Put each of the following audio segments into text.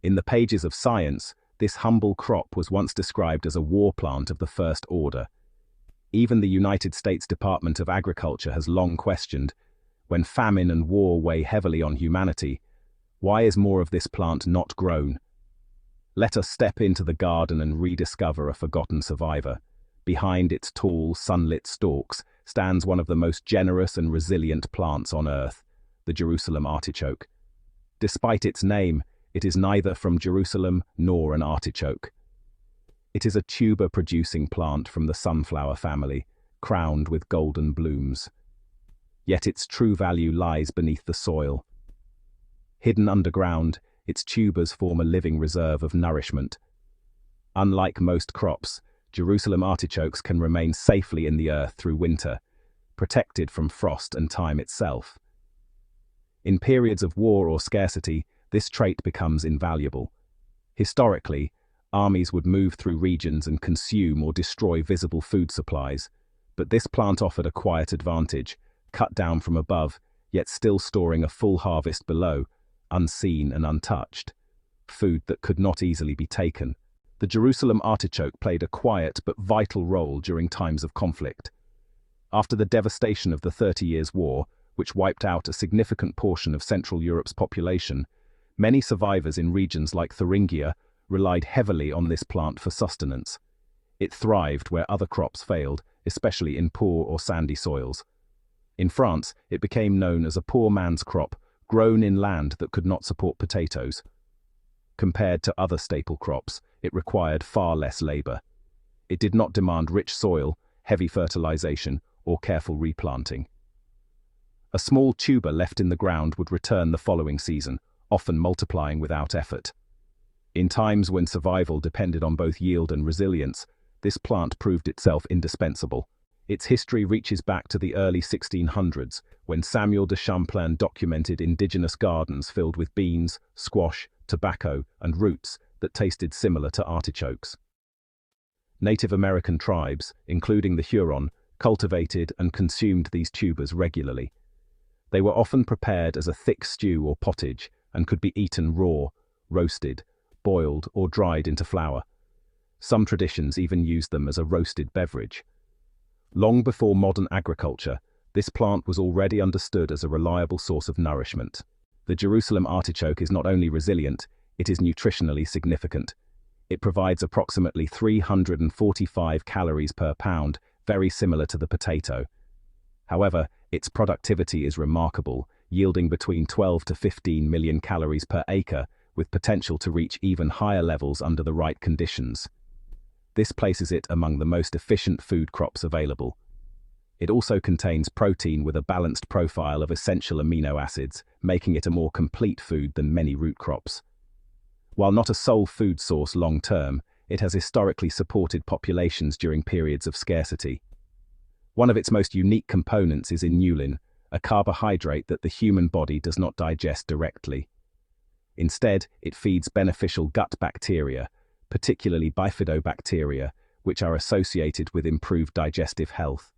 In the pages of science, this humble crop was once described as a war plant of the first order. Even the United States Department of Agriculture has long questioned, when famine and war weigh heavily on humanity, why is more of this plant not grown? Let us step into the garden and rediscover a forgotten survivor. Behind its tall, sunlit stalks stands one of the most generous and resilient plants on earth, the Jerusalem artichoke. Despite its name, it is neither from Jerusalem nor an artichoke. It is a tuber-producing plant from the sunflower family, crowned with golden blooms. Yet its true value lies beneath the soil. Hidden underground, its tubers form a living reserve of nourishment. Unlike most crops, Jerusalem artichokes can remain safely in the earth through winter, protected from frost and time itself. In periods of war or scarcity, this trait becomes invaluable. Historically, armies would move through regions and consume or destroy visible food supplies, but this plant offered a quiet advantage, cut down from above, yet still storing a full harvest below, unseen and untouched. Food that could not easily be taken. The Jerusalem artichoke played a quiet but vital role during times of conflict. After the devastation of the 30 Years' War, which wiped out a significant portion of Central Europe's population, many survivors in regions like Thuringia relied heavily on this plant for sustenance. It thrived where other crops failed, especially in poor or sandy soils. In France, it became known as a poor man's crop, grown in land that could not support potatoes. Compared to other staple crops, it required far less labor. It did not demand rich soil, heavy fertilization, or careful replanting. A small tuber left in the ground would return the following season, often multiplying without effort. In times when survival depended on both yield and resilience, this plant proved itself indispensable. Its history reaches back to the early 1600s, when Samuel de Champlain documented indigenous gardens filled with beans, squash, tobacco, and roots that tasted similar to artichokes. Native American tribes, including the Huron, cultivated and consumed these tubers regularly. They were often prepared as a thick stew or pottage and could be eaten raw, roasted, boiled, or dried into flour. Some traditions even used them as a roasted beverage. Long before modern agriculture, this plant was already understood as a reliable source of nourishment. The Jerusalem artichoke is not only resilient, it is nutritionally significant. It provides approximately 345 calories per pound, very similar to the potato. However, its productivity is remarkable, yielding between 12 to 15 million calories per acre, with potential to reach even higher levels under the right conditions. This places it among the most efficient food crops available. It also contains protein with a balanced profile of essential amino acids, making it a more complete food than many root crops. While not a sole food source long-term, it has historically supported populations during periods of scarcity. One of its most unique components is inulin, a carbohydrate that the human body does not digest directly. Instead, it feeds beneficial gut bacteria, particularly bifidobacteria, which are associated with improved digestive health.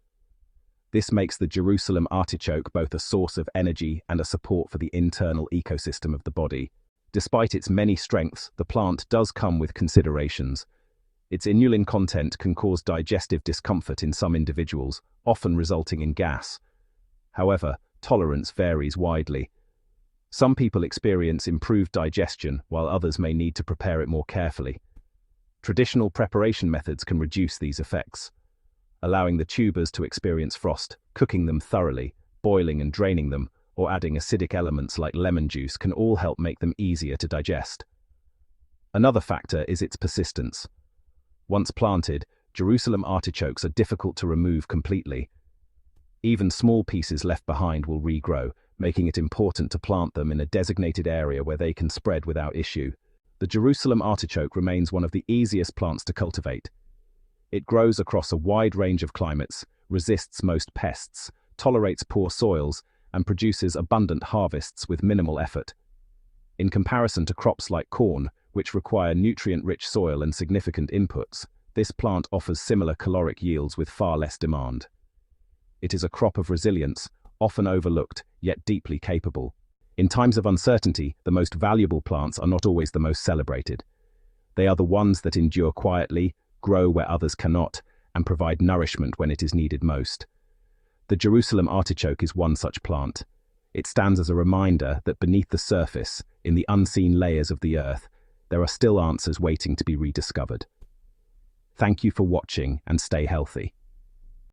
This makes the Jerusalem artichoke both a source of energy and a support for the internal ecosystem of the body. Despite its many strengths, the plant does come with considerations. Its inulin content can cause digestive discomfort in some individuals, often resulting in gas. However, tolerance varies widely. Some people experience improved digestion, while others may need to prepare it more carefully. Traditional preparation methods can reduce these effects. Allowing the tubers to experience frost, cooking them thoroughly, boiling and draining them, or adding acidic elements like lemon juice can all help make them easier to digest. Another factor is its persistence. Once planted, Jerusalem artichokes are difficult to remove completely. Even small pieces left behind will regrow, making it important to plant them in a designated area where they can spread without issue. The Jerusalem artichoke remains one of the easiest plants to cultivate. It grows across a wide range of climates, resists most pests, tolerates poor soils, and produces abundant harvests with minimal effort. In comparison to crops like corn, which require nutrient-rich soil and significant inputs, this plant offers similar caloric yields with far less demand. It is a crop of resilience, often overlooked, yet deeply capable. In times of uncertainty, the most valuable plants are not always the most celebrated. They are the ones that endure quietly, grow where others cannot, and provide nourishment when it is needed most. The Jerusalem artichoke is one such plant. It stands as a reminder that beneath the surface, in the unseen layers of the earth, there are still answers waiting to be rediscovered. Thank you for watching and stay healthy.